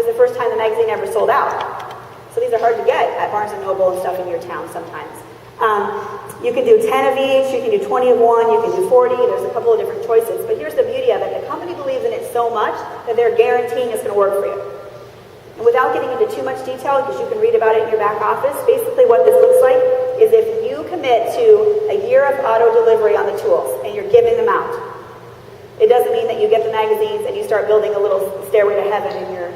was the first time the magazine ever sold out. So these are hard to get at Barnes & Noble and stuff in your town sometimes. You can do 10 of each, you can do 20 of one, you can do 40, there's a couple of different choices. But here's the beauty of it. The company believes in it so much that they're guaranteeing it's going to work for you. And without getting into too much detail, because you can read about it in your back office, basically what this looks like is if you commit to a year of auto delivery on the tools and you're giving them out. It doesn't mean that you get the magazines and you start building a little stairway to heaven in your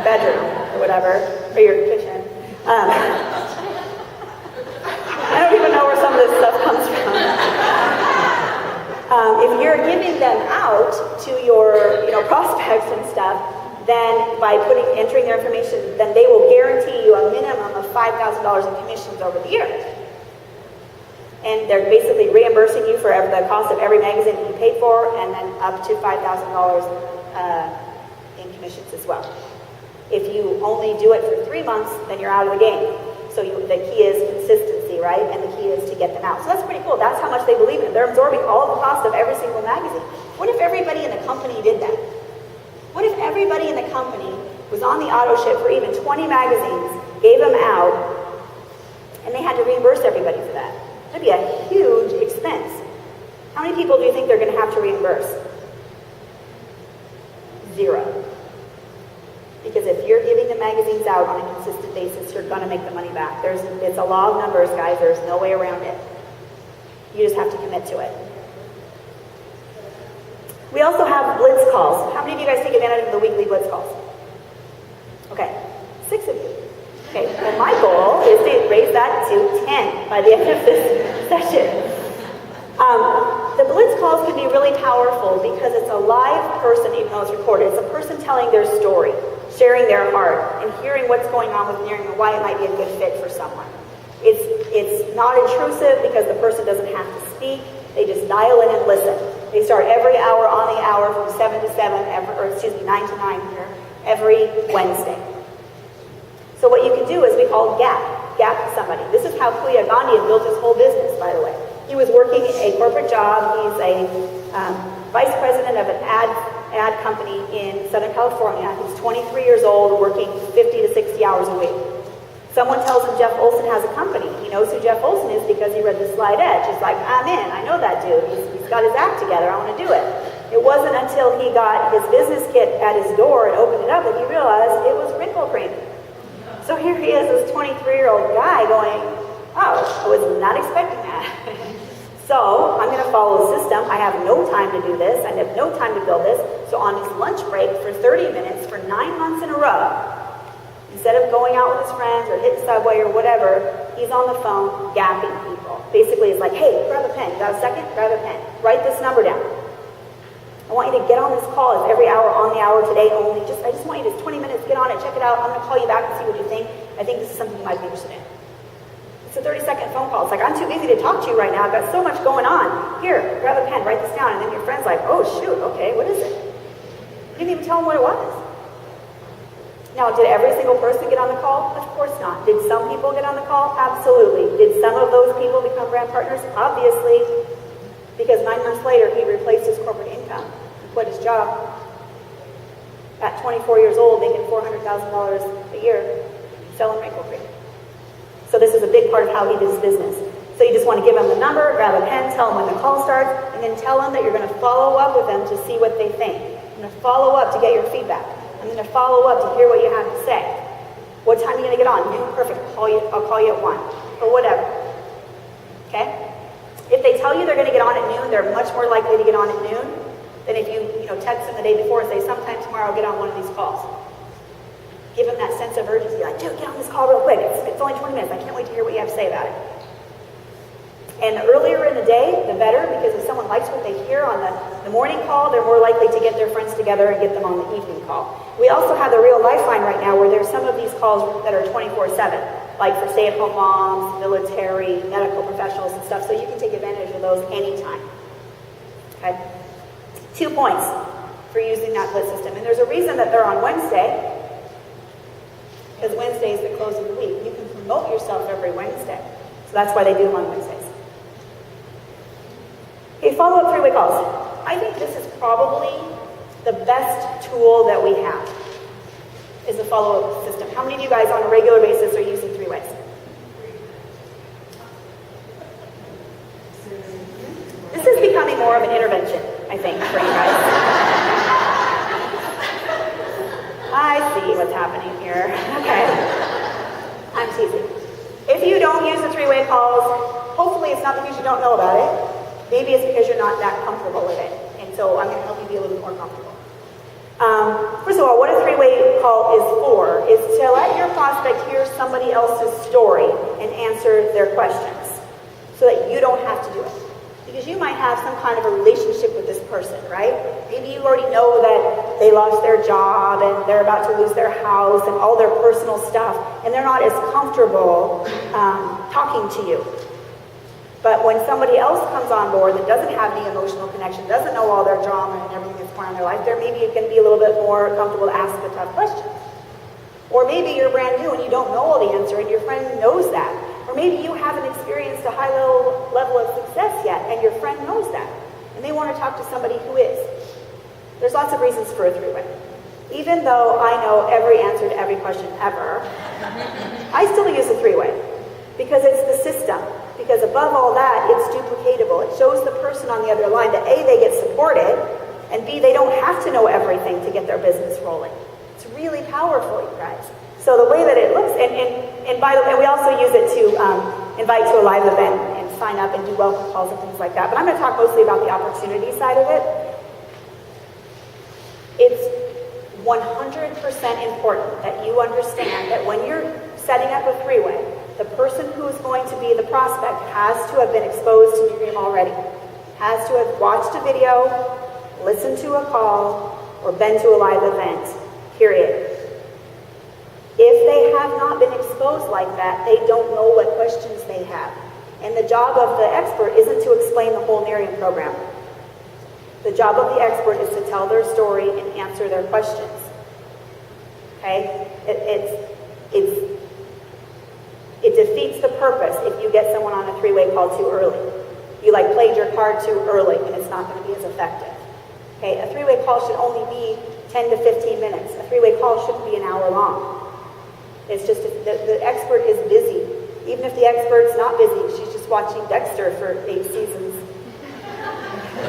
bedroom or whatever, or your kitchen. I don't even know where some of this stuff comes from. If you're giving them out to your prospects and stuff, then by entering their information, then they will guarantee you a minimum of $5,000 in commissions over the year. And they're basically reimbursing you for the cost of every magazine that you paid for, and then up to $5,000 in commissions as well. If you only do it for 3 months, then you're out of the game. So the key is consistency, right? And the key is to get them out. So that's pretty cool. That's how much they believe in it. They're absorbing all the cost of every single magazine. What if everybody in the company did that? What if everybody in the company was on the Autoship for even 20 magazines, gave them out, and they had to reimburse everybody for that? That'd be a huge expense. How many people do you think they're going to have to reimburse? 0. Because if you're giving the magazines out on a consistent basis, you're going to make the money back. It's a law of numbers, guys. There's no way around it. You just have to commit to it. We also have blitz calls. How many of you guys take advantage of the weekly blitz calls? Okay, 6 of you. Okay, well my goal is to raise that to 10 by the end of this session. The blitz calls can be really powerful because it's a live person, even though it's recorded. It's a person telling their story, sharing their heart, and hearing what's going on with Nerium and why it might be a good fit for someone. It's not intrusive because the person doesn't have to speak. They just dial in and listen. They start every hour on the hour from 7 to 7, 9 to 9 here, every Wednesday. So what you can do is we call gap somebody. This is how Puya Gandhi had built his whole business, by the way. He was working a corporate job. He's a vice president of an ad company in Southern California. He's 23 years old, working 50 to 60 hours a week. Someone tells him Jeff Olson has a company. He knows who Jeff Olson is because he read The Slide Edge. He's like, I'm in. I know that dude. He's got his act together. I want to do it. It wasn't until he got his business kit at his door and opened it up that he realized it was wrinkle cream. So here he is, this 23-year-old guy going, oh, I was not expecting that. So I'm going to follow the system. I have no time to do this. I have no time to build this. So on his lunch break for 30 minutes for 9 months in a row, instead of going out with his friends or hitting Subway or whatever, he's on the phone gapping people. Basically, it's like, hey, grab a pen. You got a second? Grab a pen. Write this number down. I want you to get on this call. It's every hour on the hour today only. I just want you to 20 minutes, get on it, check it out. I'm going to call you back and see what you think. I think this is something you might be interested in. It's a 30-second phone call. It's like, I'm too busy to talk to you right now. I've got so much going on. Here, grab a pen, write this down. And then your friend's like, oh, shoot, okay, what is it? You didn't even tell them what it was. Now, did every single person get on the call? Of course not. Did some people get on the call? Absolutely. Did some of those people become brand partners? Obviously, because 9 months later, he replaced his corporate income and quit his job at 24 years old, making $400,000 a year selling wrinkle cream. So this is a big part of how he does business. So you just want to give them the number, grab a pen, tell them when the call starts, and then tell them that you're going to follow up with them to see what they think. I'm going to follow up to get your feedback. I'm going to follow up to hear what you have to say. What time are you going to get on? Noon? Perfect. I'll call you at 1. Or whatever. Okay? If they tell you they're going to get on at noon, they're much more likely to get on at noon than if you text them the day before and say, sometime tomorrow I'll get on one of these calls. Give them that sense of urgency. Like, dude, get on this call real quick. It's only 20 minutes. I can't wait to hear what you have to say about it. And the earlier in the day, the better, because if someone likes what they hear on the morning call, they're more likely to get their friends together and get them on the evening call. We also have the Real Lifeline right now where there's some of these calls that are 24/7, like for stay-at-home moms, military, medical professionals and stuff, so you can take advantage of those anytime. Okay? 2 points for using that blitz system. And there's a reason that they're on Wednesday, because Wednesday is the close of the week. You can promote yourself every Wednesday. So that's why they do them on Wednesdays. Okay, follow-up 3-way calls. I think this is probably the best tool that we have. is a follow-up system. How many of you guys on a regular basis are using three-ways? This is becoming more of an intervention, I think, for you guys. I see what's happening here. Okay. I'm teasing. If you don't use the three-way calls, hopefully it's not because you don't know about it. Maybe it's because you're not that comfortable with it. And so I'm going to help you be a little bit more comfortable. First of all, what a three-way call is for is to let your prospect hear somebody else's story and answer their questions so that you don't have to do it. Because you might have some kind of a relationship with this person, right? Maybe you already know that they lost their job and they're about to lose their house and all their personal stuff, and they're not as comfortable talking to you. But when somebody else comes on board that doesn't have any emotional connection, doesn't know all their drama and everything that's going on in their life, they're maybe going to be a little bit more comfortable to ask the tough questions. Or maybe you're brand new and you don't know all the answer and your friend knows that. Or maybe you haven't experienced a high level of success yet and your friend knows that. And they want to talk to somebody who is. There's lots of reasons for a three-way. Even though I know every answer to every question ever, I still use a three-way. Because it's the system. Because above all that, it's duplicatable. It shows the person on the other line that A, they get supported, and B, they don't have to know everything to get their business rolling. It's really powerful, you guys. So the way that it looks, and by the way, we also use it to invite to a live event and sign up and do welcome calls and things like that. But I'm going to talk mostly about the opportunity side of it. It's 100% important that you understand that when you're setting up a three-way, the person who is going to be the prospect has to have been exposed to Nerium already, has to have watched a video, listened to a call, or been to a live event, period. If they have not been exposed like that, they don't know what questions they have. And the job of the expert isn't to explain the whole Nerium program. The job of the expert is to tell their story and answer their questions. Okay? It defeats the purpose if you get someone on a three-way call too early. You played your card too early and it's not going to be as effective. Okay? A three-way call should only be 10 to 15 minutes. A three-way call shouldn't be an hour long. It's just the expert is busy. Even if the expert's not busy, she's just watching Dexter for 8 seasons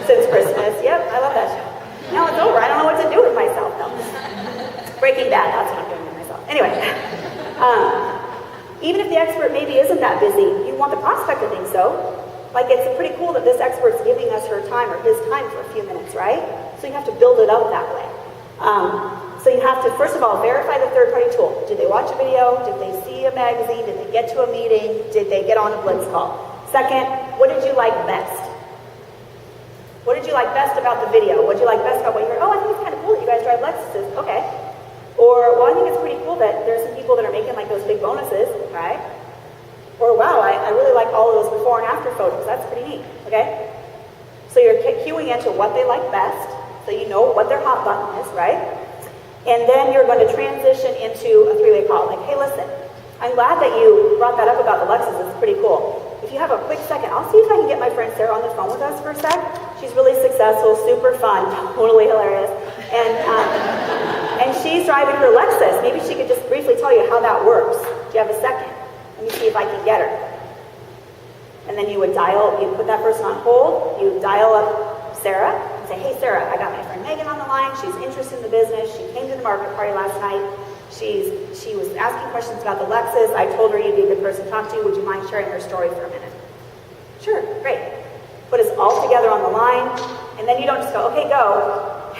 since Christmas. Yep, I love that show. Now it's over. I don't know what to do with myself now. Breaking Bad, that's what I'm doing with myself. Anyway, even if the expert maybe isn't that busy, you want the prospect to think so. It's pretty cool that this expert's giving us her time or his time for a few minutes, right? So you have to build it up that way. So you have to, first of all, verify the third-party tool. Did they watch a video? Did they see a magazine? Did they get to a meeting? Did they get on a blitz call? Second, what did you like best? What did you like best about the video? What did you like best about what you heard? Oh, I think it's kind of cool that you guys drive Lexuses. Okay. Or, well, I think it's pretty cool that there's some people that are making those big bonuses, right? Or, wow, I really like all of those before and after photos. That's pretty neat, okay? So you're cueing into what they like best, so you know what their hot button is, right? And then you're going to transition into a three-way call. Hey, listen, I'm glad that you brought that up about the Lexus. It's pretty cool. If you have a quick second, I'll see if I can get my friend Sarah on the phone with us for a sec. She's really successful, super fun, totally hilarious. And she's driving her Lexus. Maybe she could just briefly tell you how that works. Do you have a second? Let me see if I can get her. And then you would put that person on hold, you dial up Sarah, and say, hey Sarah, I got my friend Megan on the line, she's interested in the business, she came to the market party last night, she was asking questions about the Lexus, I told her you'd be a good person to talk to, would you mind sharing her story for a minute? Sure, great. Put us all together on the line, and then you don't just go, okay, go.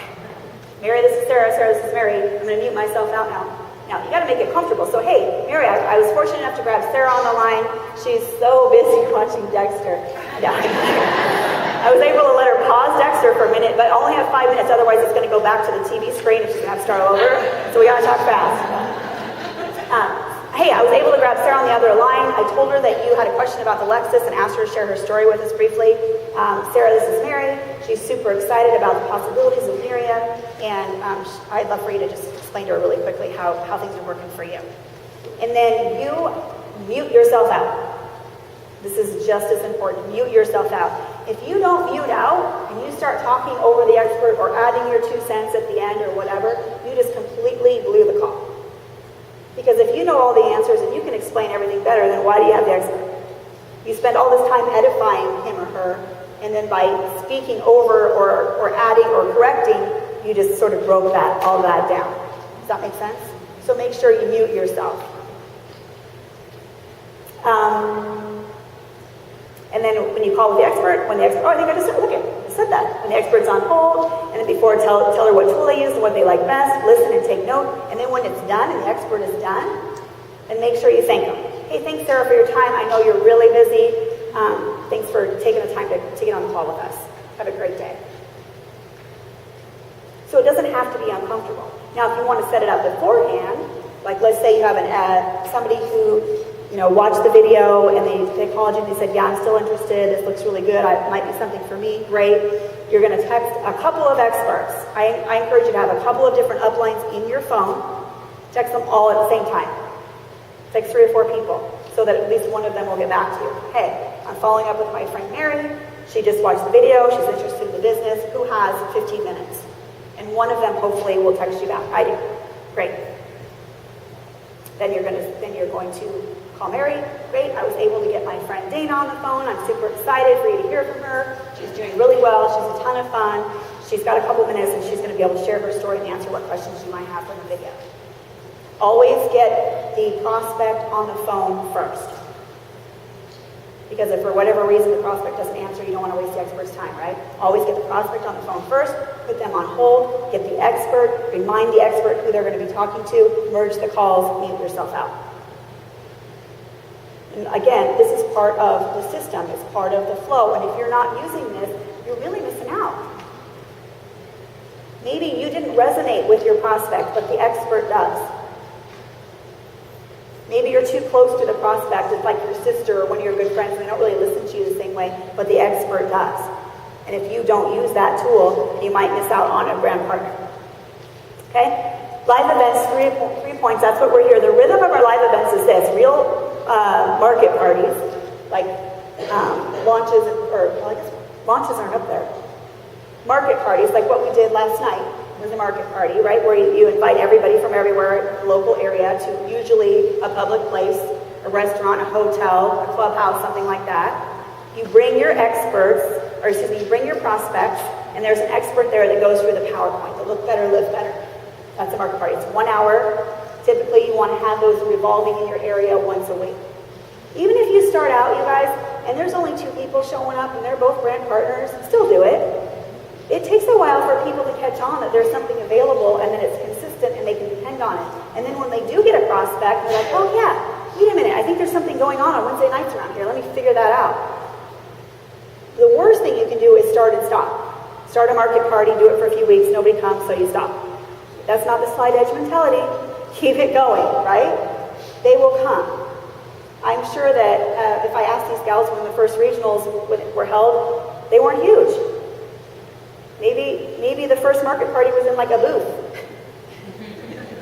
Mary, this is Sarah, Sarah, this is Mary, I'm going to mute myself out now. Now, you got to make it comfortable. So, hey, Mary, I was fortunate enough to grab Sarah on the line. She's so busy watching Dexter. Yeah. I was able to let her pause Dexter for a minute, but only have 5 minutes. Otherwise, it's going to go back to the TV screen and she's going to have to start all over. So we got to talk fast. Hey, I was able to grab Sarah on the other line. I told her that you had a question about the Lexus and asked her to share her story with us briefly. Sarah, this is Mary. She's super excited about the possibilities of Nerium, and I'd love for you to just explain to her really quickly how things are working for you. And then you mute yourself out. This is just as important. Mute yourself out. If you don't mute out and you start talking over the expert or adding your 2 cents at the end or whatever, you just completely blew the call. Because if you know all the answers and you can explain everything better, then why do you have the expert? You spend all this time edifying him or her, and then by speaking over or adding or correcting, you just sort of broke all that down. Does that make sense? So make sure you mute yourself. And then when you call with the expert, I think I just said that. When the expert's on hold, and then before tell her what tool they use and what they like best, listen and take note. And then when it's done and the expert is done, then make sure you thank them. Hey, thanks, Sarah, for your time. I know you're really busy. Thanks for taking the time to get on the call with us. Have a great day. So it doesn't have to be uncomfortable. Now, if you want to set it up beforehand, like let's say you have somebody who watched the video and they called you and they said, yeah, I'm still interested. This looks really good. It might be something for me. Great. You're going to text a couple of experts. I encourage you to have a couple of different uplines in your phone. Text them all at the same time. Text 3 or 4 people so that at least one of them will get back to you. Hey, I'm following up with my friend Mary. She just watched the video. She's interested in the business. Who has 15 minutes? And one of them hopefully will text you back. I do. Great. Then you're going to call Mary. Great. I was able to get my friend Dana on the phone. I'm super excited for you to hear from her. She's doing really well. She's a ton of fun. She's got a couple minutes and she's going to be able to share her story and answer what questions you might have from the video. Always get the prospect on the phone first. Because if for whatever reason the prospect doesn't answer, you don't want to waste the expert's time, right? Always get the prospect on the phone first, put them on hold, get the expert, remind the expert who they're going to be talking to, merge the calls, mute yourself out. And again, this is part of the system, it's part of the flow, and if you're not using this, you're really missing out. Maybe you didn't resonate with your prospect, but the expert does. Maybe you're too close to the prospect. It's like your sister or one of your good friends, and they don't really listen to you the same way, but the expert does. And if you don't use that tool, you might miss out on a brand partner. Okay? Live events, 3 points, that's what we're here. The rhythm of our live events is this. Real market parties, like launches, I guess launches aren't up there. Market parties, like what we did last night. Was a market party, right, where you invite everybody from everywhere, local area, to usually a public place, a restaurant, a hotel, a clubhouse, something like that. You bring your you bring your prospects, and there's an expert there that goes through the PowerPoint, the look better, live better. That's a market party. It's 1 hour. Typically, you want to have those revolving in your area once a week. Even if you start out, you guys, and there's only 2 people showing up, and they're both brand partners, still do it. It takes a while for people to catch on that there's something available and that it's consistent and they can depend on it. And then when they do get a prospect, they're like, oh yeah, wait a minute, I think there's something going on Wednesday nights around here. Let me figure that out. The worst thing you can do is start and stop. Start a market party, do it for a few weeks, nobody comes, so you stop. That's not the slide edge mentality. Keep it going, right? They will come. I'm sure that if I asked these gals when the first regionals were held, they weren't huge. Maybe the first market party was in like a booth.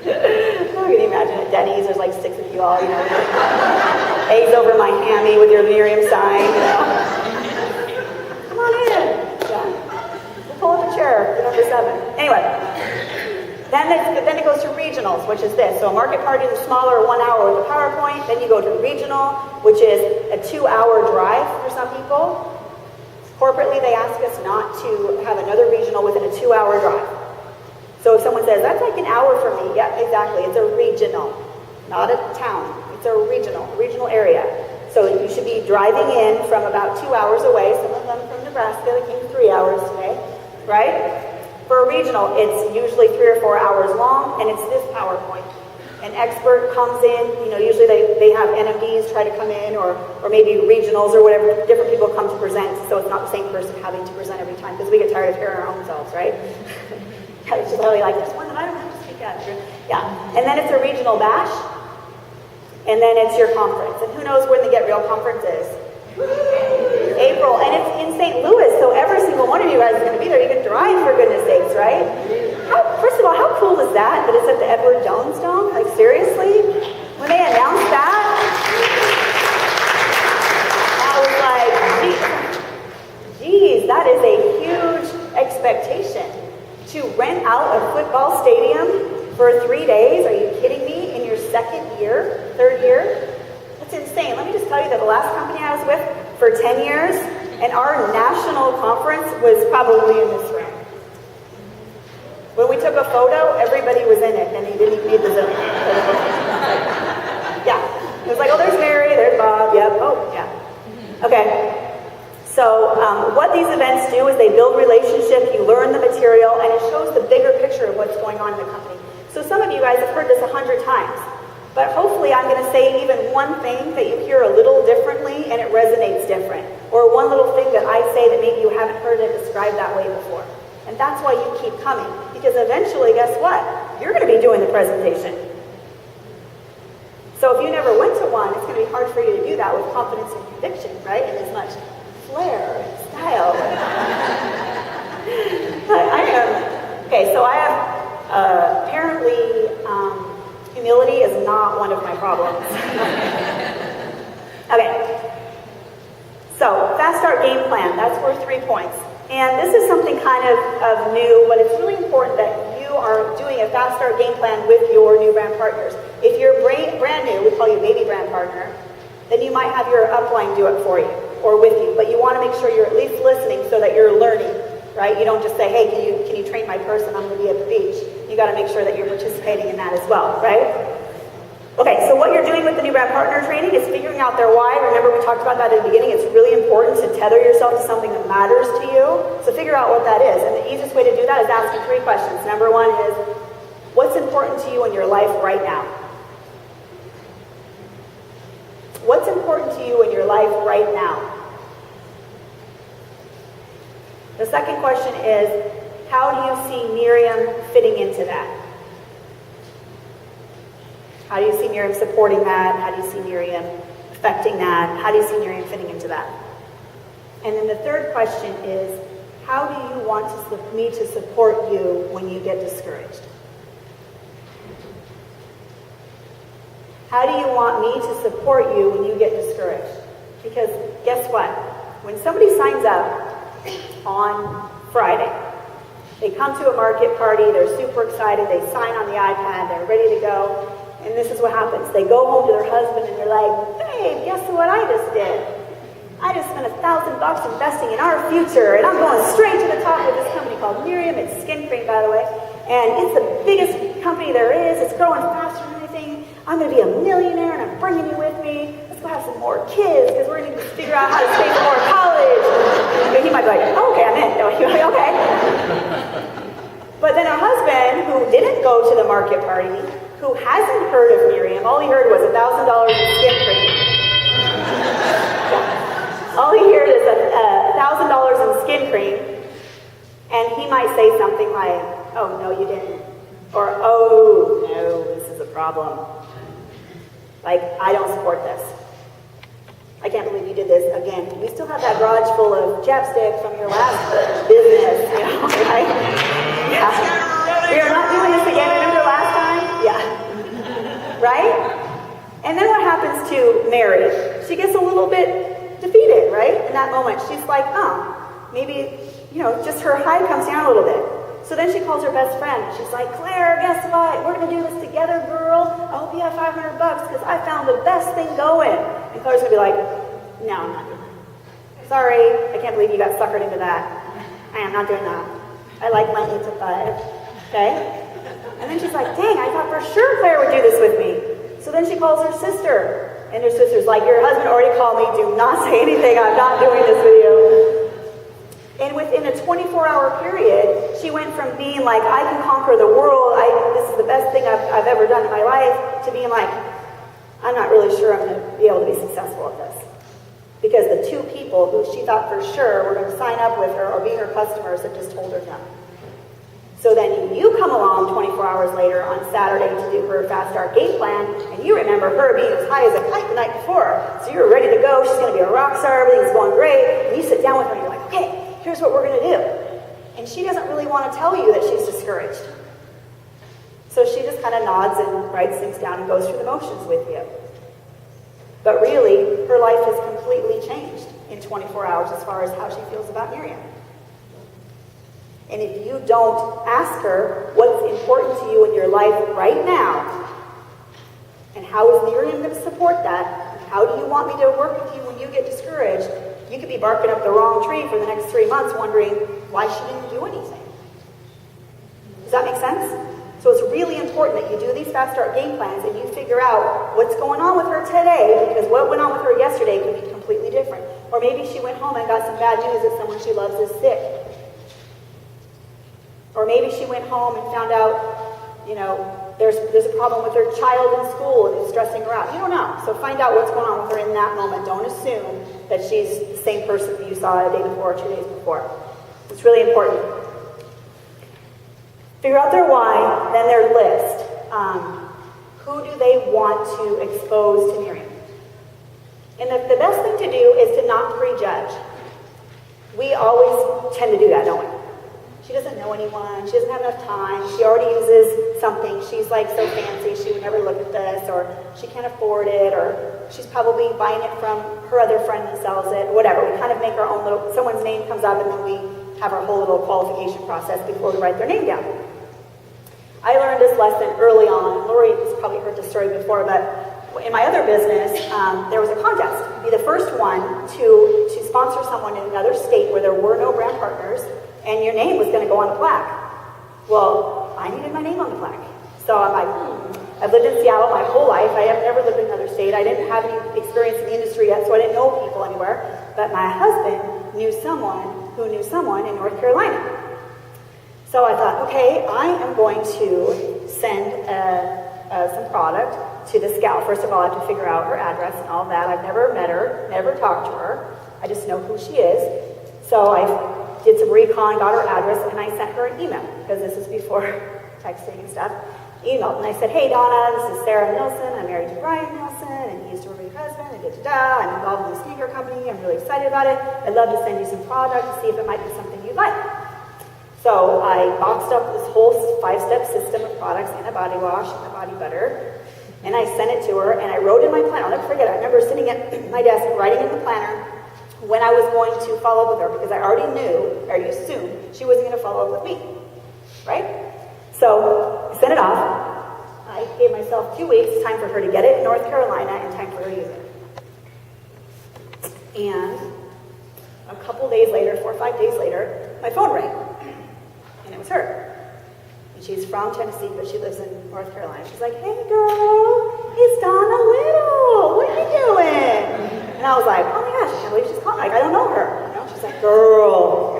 Oh, can you imagine at Denny's, there's like 6 of you all, eggs over my hammy with your Nerium sign, Come on in. Yeah. We'll pull up a chair for number 7. Anyway, then it goes to regionals, which is this. So a market party is smaller, 1 hour with a PowerPoint. Then you go to regional, which is a 2-hour drive for some people. Corporately, they ask us not to have another regional within a 2-hour drive. So if someone says, that's like an hour for me, yeah, exactly. It's a regional, not a town. It's a regional area. So you should be driving in from about 2 hours away. Some of them from Nebraska, they came 3 hours today, right? For a regional, it's usually 3 or 4 hours long, and it's this PowerPoint. An expert comes in, usually they have NMDs try to come in, or maybe regionals or whatever, different people come to present, so it's not the same person having to present every time, because we get tired of hearing our own selves, right? It's just really like, there's one that I don't have to speak at. Yeah, and then it's a regional bash, and then it's your conference. And who knows when the Get Real conference is? April, and it's in St. Louis, so every single one of you guys is going to be there. You can drive, for goodness sakes, right? First of all, how cool is that it's at the Edward Jones Dome? Like, seriously? When they announced that, I was like, geez, that is a huge expectation. To rent out a football stadium for 3 days? Are you kidding me? In your second at the last company I was with for 10 years, and our national conference was probably in this room. When we took a photo, everybody was in it, and he didn't even need the Zoom. Yeah. It was like, oh, there's Mary, there's Bob, yep, oh, yeah. Okay. So what these events do is they build relationship, you learn the material, and it shows the bigger picture of what's going on in the company. So some of you guys have heard this 100 times, but hopefully I'm going to say even one thing that you hear a little differently and it resonates different, or one little thing that I say that maybe you haven't heard it described that way before. And that's why you keep coming, because eventually, guess what? You're going to be doing the presentation. So if you never went to one, it's going to be hard for you to do that with confidence and conviction, right? And as much flair and style. Okay, so I have, apparently, humility is not one of my problems. Okay, so fast start game plan, that's worth 3 points. And this is something kind of new, but it's really important that you are doing a fast start game plan with your new brand partners. If you're brand new, we call you baby brand partner, then you might have your upline do it for you or with you, but you want to make sure you're at least listening so that you're learning, right? You don't just say, hey, can you train my person? I'm going to be at the beach. You got to make sure that you're participating in that as well, right? Okay, so what you're doing with the new brand partner training is figuring out their why. Remember, we talked about that at the beginning. It's really important to tether yourself to something that matters to you. So figure out what that is. And the easiest way to do that is asking 3 questions. Number 1 is, what's important to you in your life right now? What's important to you in your life right now? The second question is, how do you see Nerium fitting into that? How do you see Nerium supporting that? How do you see Nerium affecting that? How do you see Nerium fitting into that? And then the third question is, how do you want me to support you when you get discouraged? How do you want me to support you when you get discouraged? Because guess what? When somebody signs up on Friday, they come to a market party, they're super excited, they sign on the iPad, they're ready to go, and this is what happens. They go home to their husband and they're like, babe, guess what I just did? I just spent $1,000 investing in our future, and I'm going straight to the top with this company called Nerium. It's skin cream, by the way, and it's the biggest company there is. It's growing faster than anything. I'm going to be a millionaire, and I'm bringing you with me. Let's go have some more kids, because we're going to figure out how to pay for more college. And he might be like, oh, okay, I'm in. You're like, okay. But then a husband who didn't go to the market party, who hasn't heard of Nerium, all he heard was $1,000 in skin cream. All he heard is $1,000 in skin cream, and he might say something like, oh, no, you didn't. Or, oh, no, this is a problem. Like, I don't support this. I can't believe you did this again. We still have that garage full of chapstick from your last business, you know, right? Yeah. We are not doing this again. Remember last time? Yeah. Right? And then what happens to Mary? She gets a little bit defeated, right? In that moment, she's like, oh, maybe, you know, just her high comes down a little bit. So then she calls her best friend. She's like, Claire, guess what? We're going to do this together, girl. I hope you have $500 because I found the best thing going. And Claire's going to be like, no, I'm not doing that. Sorry, I can't believe you got suckered into that. I am not doing that. I like my 8 to 5. Okay? And then she's like, dang, I thought for sure Claire would do this with me. So then she calls her sister. And her sister's like, your husband already called me. Do not say anything. I'm not doing this with you. And within a 24-hour period, she went from being like, I can conquer the world, this is the best thing I've ever done in my life, to being like, I'm not really sure I'm going to be able to be successful at this. Because the 2 people who she thought for sure were going to sign up with her or be her customers have just told her no. So then you come along 24 hours later on Saturday to do her fast start game plan, and you remember her being as high as a kite the night before. So you're ready to go, she's going to be a rock star, everything's going great, and you sit down with her and you're like, okay, here's what we're going to do. And she doesn't really want to tell you that she's discouraged. So she just kind of nods and writes things down and goes through the motions with you. But really, her life has completely changed in 24 hours as far as how she feels about Nerium. And if you don't ask her what's important to you in your life right now, and how is Nerium going to support that, how do you want me to work with you when you get discouraged? You could be barking up the wrong tree for the next 3 months wondering why she didn't do anything. Does that make sense? So it's really important that you do these fast start game plans and you figure out what's going on with her today, because what went on with her yesterday could be completely different. Or maybe she went home and got some bad news that someone she loves is sick. Or maybe she went home and found out, there's a problem with her child in school and it's stressing her out. You don't know. So find out what's going on with her in that moment. Don't assume that she's the same person you saw a day before or 2 days before. It's really important. Figure out their why, then their list. Who do they want to expose to Nerium? And the best thing to do is to not prejudge. We always tend to do that, don't we? She doesn't know anyone, she doesn't have enough time, she already uses something, she's like so fancy, she would never look at this, or she can't afford it, or she's probably buying it from her other friend that sells it, whatever. We kind of make our own little, someone's name comes up and then we have our whole little qualification process before we write their name down. I learned this lesson early on. Lori has probably heard this story before, but in my other business, there was a contest. Be the first one to sponsor someone in another state where there were no brand partners, and your name was going to go on the plaque. Well, I needed my name on the plaque. So I'm like, I've lived in Seattle my whole life. I have never lived in another state. I didn't have any experience in the industry yet, so I didn't know people anywhere. But my husband knew someone who knew someone in North Carolina. So I thought, okay, I am going to send some product to this gal. First of all, I have to figure out her address and all that. I've never met her, never talked to her. I just know who she is. So I did some recon, got her address, and I sent her an email, because this is before texting and stuff. Emailed, and I said, hey Donna, this is Sarah Nilsen. I'm married to Brian Nilsen, and he used to work with your husband, and da-da-da. I'm involved in the sneaker company. I'm really excited about it. I'd love to send you some product to see if it might be something you'd like. So I boxed up this whole 5-step system of products and a body wash and a body butter, and I sent it to her, and I wrote in my planner. I'll never forget it. I remember sitting at my desk writing in the planner when I was going to follow up with her, because I already knew, or assumed, she wasn't going to follow up with me, right? So I sent it off. I gave myself 2 weeks, time for her to get it in North Carolina, and time for her to use it. And a couple days later, 4 or 5 days later, my phone rang, and it was her. And she's from Tennessee, but she lives in North Carolina. She's like, hey girl, it's Donna Little. What are you doing? And I was like, oh my gosh, I can't believe she's calling. Like, I don't know her. She's like, girl,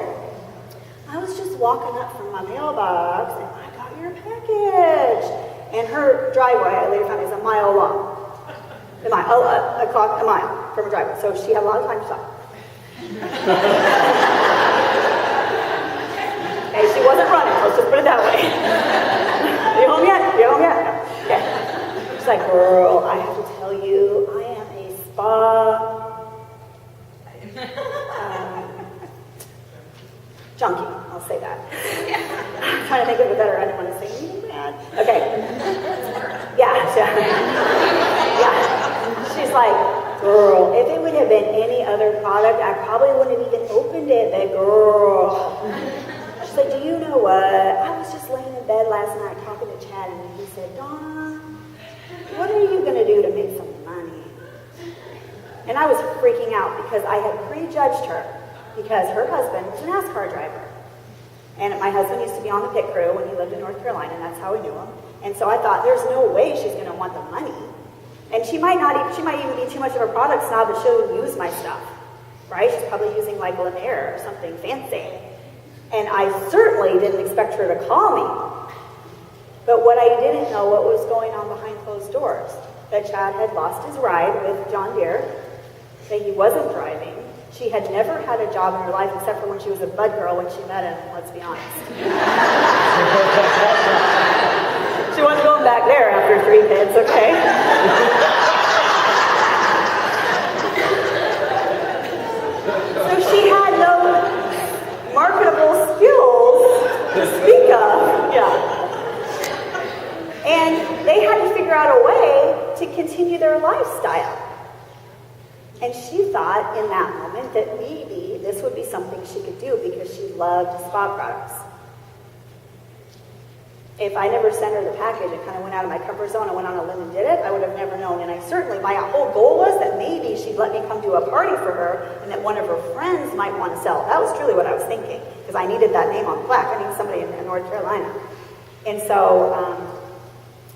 I was just walking up from my mailbox and I got your package. And her driveway, I later found, is a mile long. A mile from her driveway. So she had a lot of time to talk. Okay, she wasn't running, let's just put it that way. Are you home yet? Are you home yet? No. Okay. She's like, girl, I have to tell you, I am a spa junkie, I'll say that. I'm trying to think of a better, I didn't want to say anything bad. Okay. Yeah. She's like, girl, if it would have been any other product, I probably wouldn't have even opened it, but girl. She's like, do you know what? I was just laying in bed last night talking to Chad, and he said, Donna, what are you going to do to make some money? And I was freaking out because I had prejudged her, because her husband was a NASCAR driver. And my husband used to be on the pit crew when he lived in North Carolina, and that's how we knew him. And so I thought, there's no way she's going to want the money. And she might even be too much of a product snob that she'll use my stuff, right? She's probably using like Lanier or something fancy. And I certainly didn't expect her to call me. But what I didn't know what was going on behind closed doors, that Chad had lost his ride with John Deere, that he wasn't driving. She had never had a job in her life except for when she was a bud girl when she met him, let's be honest. She wasn't going back there after 3 kids, okay? So she had no marketable skills to speak of. Yeah. And they had to figure out a way to continue their lifestyle. And she thought in that moment that maybe this would be something she could do because she loved spa products. If I never sent her the package and kind of went out of my comfort zone and went on a limb and did it, I would have never known. And I certainly my whole goal was that maybe she'd let me come to a party for her and that one of her friends might want to sell. That was truly what I was thinking, because I needed that name on the plaque. I needed somebody in North Carolina. And so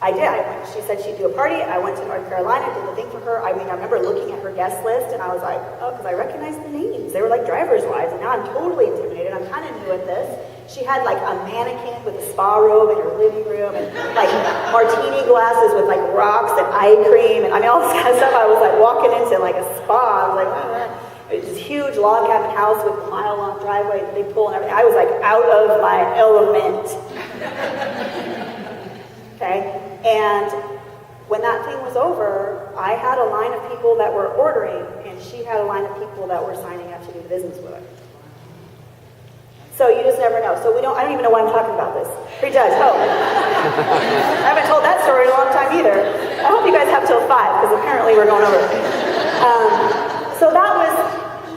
I did. She said she'd do a party. I went to North Carolina, did the thing for her. I mean, I remember looking at her guest list, and I was like, oh, because I recognized the names. They were like driver's wives, and now I'm totally intimidated. I'm kind of new at this. She had like a mannequin with a spa robe in her living room, and like martini glasses with like rocks and eye cream, and I mean, all this kind of stuff. I was like walking into like a spa. I was like, it was this huge log cabin house with a mile-long driveway, big pool and everything. I was like out of my element. Okay? And when that thing was over, I had a line of people that were ordering, and she had a line of people that were signing up to do business with her. So you just never know. So I don't even know why I'm talking about this. Prejudge, hope. I haven't told that story in a long time either. I hope you guys have till 5, because apparently we're going over.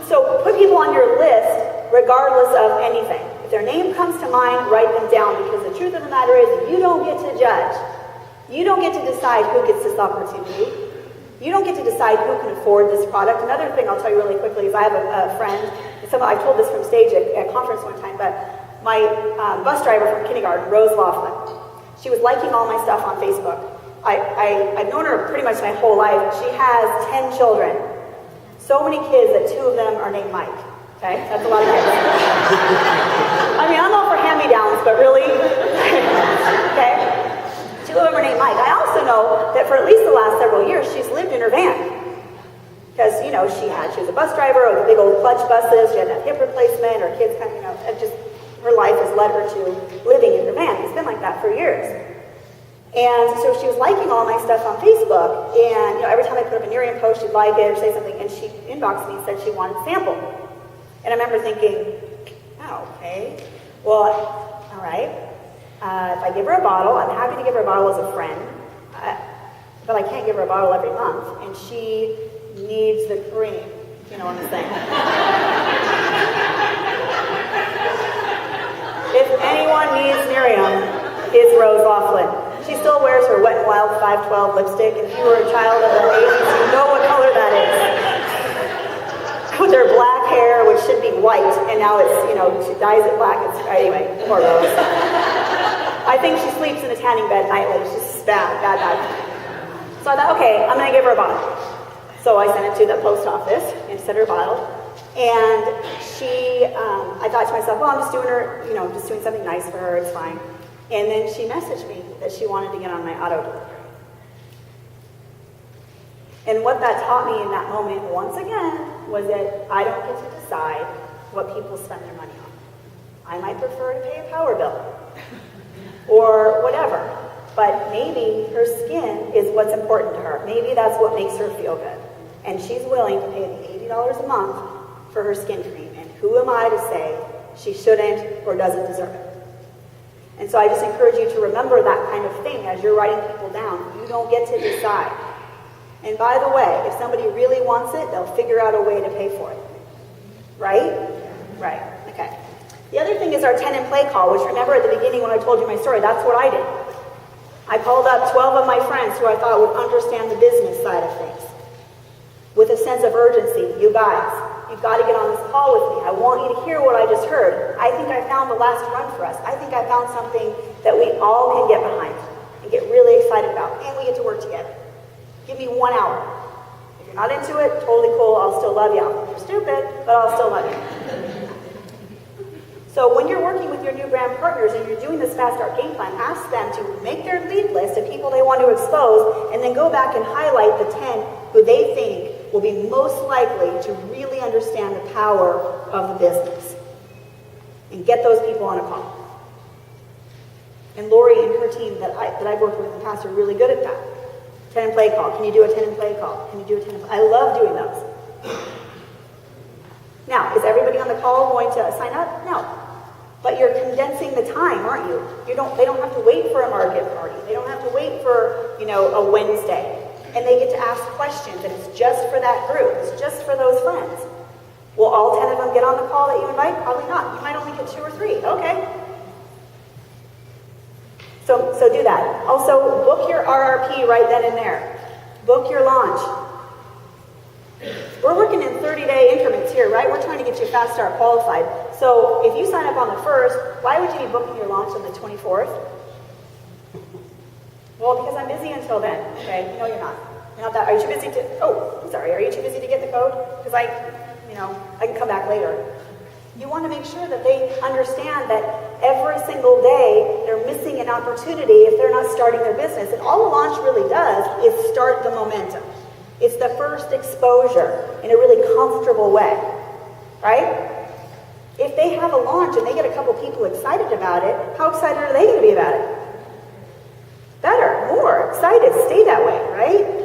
So put people on your list regardless of anything. If their name comes to mind, write them down, because the truth of the matter is you don't get to judge. You don't get to decide who gets this opportunity. You don't get to decide who can afford this product. Another thing I'll tell you really quickly is I have a friend, I told this from stage at a conference one time, but my bus driver from kindergarten, Rose Laughlin, she was liking all my stuff on Facebook. I've known her pretty much my whole life. She has 10 children. So many kids that 2 of them are named Mike. Okay? That's a lot of kids. I mean, I'm all for hand-me-downs, but really? Okay? 2 of them are named Mike. I also know that for at least the last several years, she's lived in her van. Because, she was a bus driver with the big old clutch buses. She had that hip replacement. Her kids her life has led her to living in her van. It's been like that for years. And so she was liking all my stuff on Facebook. And, every time I put up a Nerium post, she'd like it or say something. And she inboxed me and said she wanted a sample. And I remember thinking, oh, okay. Well, all right. If I give her a bottle, I'm happy to give her a bottle as a friend. But I can't give her a bottle every month. And she needs the cream. You know what I'm saying? If anyone needs Nerium, it's Rose Laughlin. She still wears her Wet n Wild 512 lipstick, and if you were a child of the 80s, you know what color that is. With her black hair, which should be white, and now it's, she dyes it black. Anyway, poor Rose. I think she sleeps in a tanning bed nightly. She's bad. So I thought, okay, I'm going to give her a bottle. So I sent it to the post office and sent her a bottle. And I thought to myself, well, I'm just doing her, just doing something nice for her. It's fine. And then she messaged me that she wanted to get on my auto delivery. And what that taught me in that moment, once again, was that I don't get to decide what people spend their money on. I might prefer to pay a power bill or whatever, but maybe her skin is what's important to her. Maybe that's what makes her feel good. And she's willing to pay the $80 a month for her skin cream. And who am I to say she shouldn't or doesn't deserve it? And so I just encourage you to remember that kind of thing as you're writing people down. You don't get to decide. And by the way, if somebody really wants it, they'll figure out a way to pay for it. Right? Right. Okay. The other thing is our 10 and play call, which remember at the beginning when I told you my story, that's what I did. I called up 12 of my friends who I thought would understand the business side of things. With a sense of urgency, you guys, you've got to get on this call with me. I want you to hear what I just heard. I think I found the last run for us. I think I found something that we all can get behind and get really excited about, and we get to work together. Give me 1 hour. If you're not into it, totally cool. I'll still love you. You're stupid, but I'll still love you. So when you're working with your new brand partners and you're doing this fast start game plan, ask them to make their lead list of people they want to expose, and then go back and highlight the 10 who they think will be most likely to really understand the power of the business. And get those people on a call. And Lori and her team that I've worked with in the past are really good at that. 10 and play call. Can you do a 10 and play call? Can you do a 10 and play? I love doing those. Now, is everybody on the call going to sign up? No. But you're condensing the time, aren't you? They don't have to wait for a market party. They don't have to wait for, a Wednesday. And they get to ask questions, and it's just for that group. It's just for those friends. Will all 10 of them get on the call that you invite? Probably not. You might only get 2 or 3. Okay. So do that. Also, book your RRP right then and there. Book your launch. We're working in 30-day increments here, right? We're trying to get you fast start qualified. So if you sign up on the 1st, why would you be booking your launch on the 24th? Well, because I'm busy until then. Okay, no, you're not. You're not that. Are you too busy to? Oh, I'm sorry. Are you too busy to get the code? Because I can come back later. You want to make sure that they understand that every single day they're missing an opportunity if they're not starting their business. And all a launch really does is start the momentum. It's the first exposure in a really comfortable way, right? If they have a launch and they get a couple people excited about it, how excited are they going to be about it? Better, more excited, stay that way, right?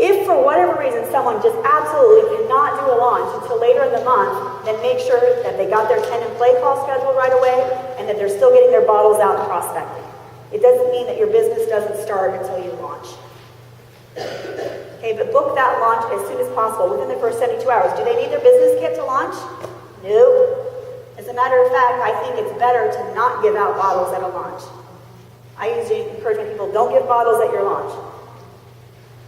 If for whatever reason someone just absolutely cannot do a launch until later in the month, then make sure that they got their 10 and play call scheduled right away and that they're still getting their bottles out and prospecting. It doesn't mean that your business doesn't start until you launch. Okay, but book that launch as soon as possible, within the first 72 hours. Do they need their business kit to launch? No. As a matter of fact, I think it's better to not give out bottles at a launch. I usually encourage my people, don't give bottles at your launch.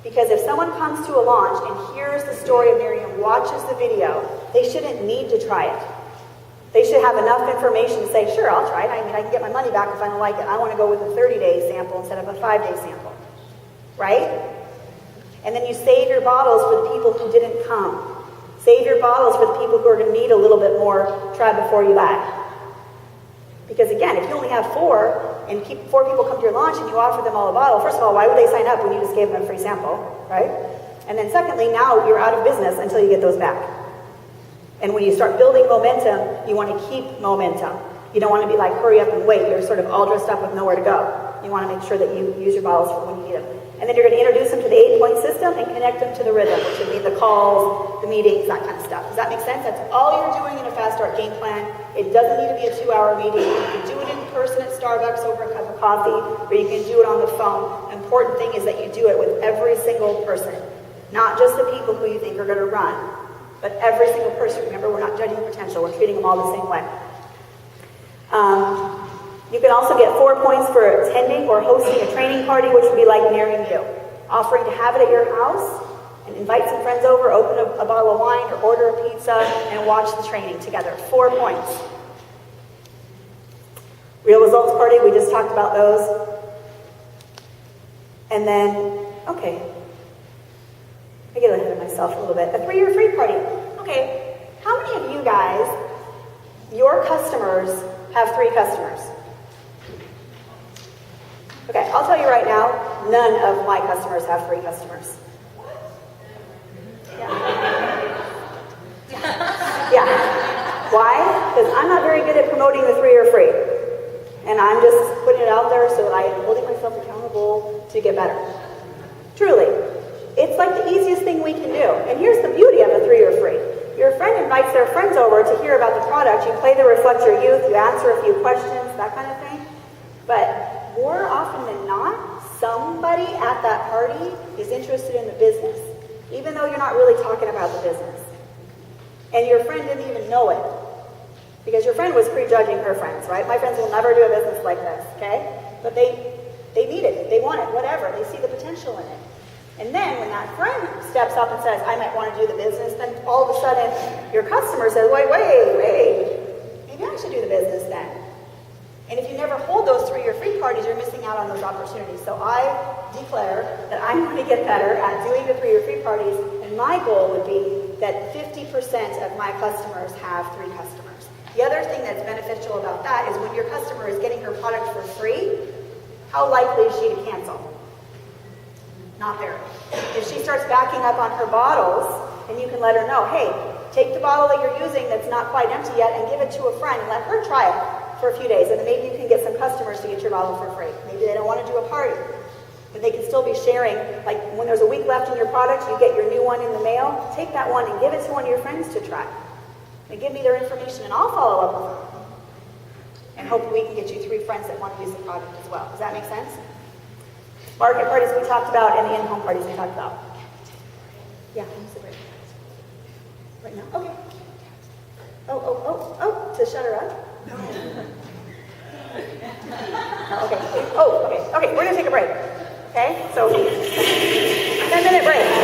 Because if someone comes to a launch and hears the story of Nerium, watches the video, they shouldn't need to try it. They should have enough information to say, sure, I'll try it. I mean, I can get my money back if I don't like it. I want to go with a 30-day sample instead of a 5-day sample. Right? And then you save your bottles for the people who didn't come. Save your bottles for the people who are going to need a little bit more try before you buy. Because again, if you only have 4, and 4 people come to your launch and you offer them all a bottle, first of all, why would they sign up when you just gave them a free sample, right? And then secondly, now you're out of business until you get those back. And when you start building momentum, you want to keep momentum. You don't want to be like, hurry up and wait. You're sort of all dressed up with nowhere to go. You want to make sure that you use your bottles for when you need them. And then you're going to introduce them to the 8-point system and connect them to the rhythm, which would be the calls, the meetings, that kind of stuff. Does that make sense? That's all you're doing in a fast start game plan. It doesn't need to be a 2-hour meeting. You can do it in person at Starbucks over a cup of coffee, or you can do it on the phone. The important thing is that you do it with every single person, not just the people who you think are going to run, but every single person. Remember, we're not judging potential. We're treating them all the same way. You can also get 4 points for attending or hosting a training party, which would be like Nerium You. Offering to have it at your house and invite some friends over, open a bottle of wine or order a pizza and watch the training together. 4 points. Real results party, we just talked about those. And then, okay. I get ahead of myself a little bit. A 3-year free party. Okay, how many of you guys, your customers, have 3 customers? Okay, I'll tell you right now, none of my customers have 3 customers. Yeah. Why? Because I'm not very good at promoting the 3-year free. And I'm just putting it out there so that I am holding myself accountable to get better. Truly. It's like the easiest thing we can do. And here's the beauty of a 3-year free. Your friend invites their friends over to hear about the product. You play the Reflect Your Youth, you answer a few questions, that kind of thing. But more often than not, somebody at that party is interested in the business, even though you're not really talking about the business. And your friend didn't even know it, because your friend was prejudging her friends, right? My friends will never do a business like this, okay? But they need it, they want it, whatever. They see the potential in it. And then when that friend steps up and says, I might want to do the business, then all of a sudden your customer says, wait, maybe I should do the business then. And if you never hold those 3-year free parties, you're missing out on those opportunities. So I declare that I'm going to get better at doing the 3-year free parties, and my goal would be that 50% of my customers have 3 customers. The other thing that's beneficial about that is when your customer is getting her product for free, how likely is she to cancel? Not very. If she starts backing up on her bottles, and you can let her know, hey, take the bottle that you're using that's not quite empty yet and give it to a friend and let her try it for a few days, and then maybe you can get some customers to get your bottle for free. Maybe they don't want to do a party, but they can still be sharing. Like when there's a week left in your product, you get your new one in the mail, take that one and give it to one of your friends to try. And give me their information and I'll follow up with them. And hopefully we can get you 3 friends that want to use the product as well. Does that make sense? Market parties we talked about and the in-home parties we talked about. Yeah, who's the break? Right now? Okay. Oh, to shut her up? No. Okay. Okay, we're going to take a break. Okay? So, 10 minutes. minute break.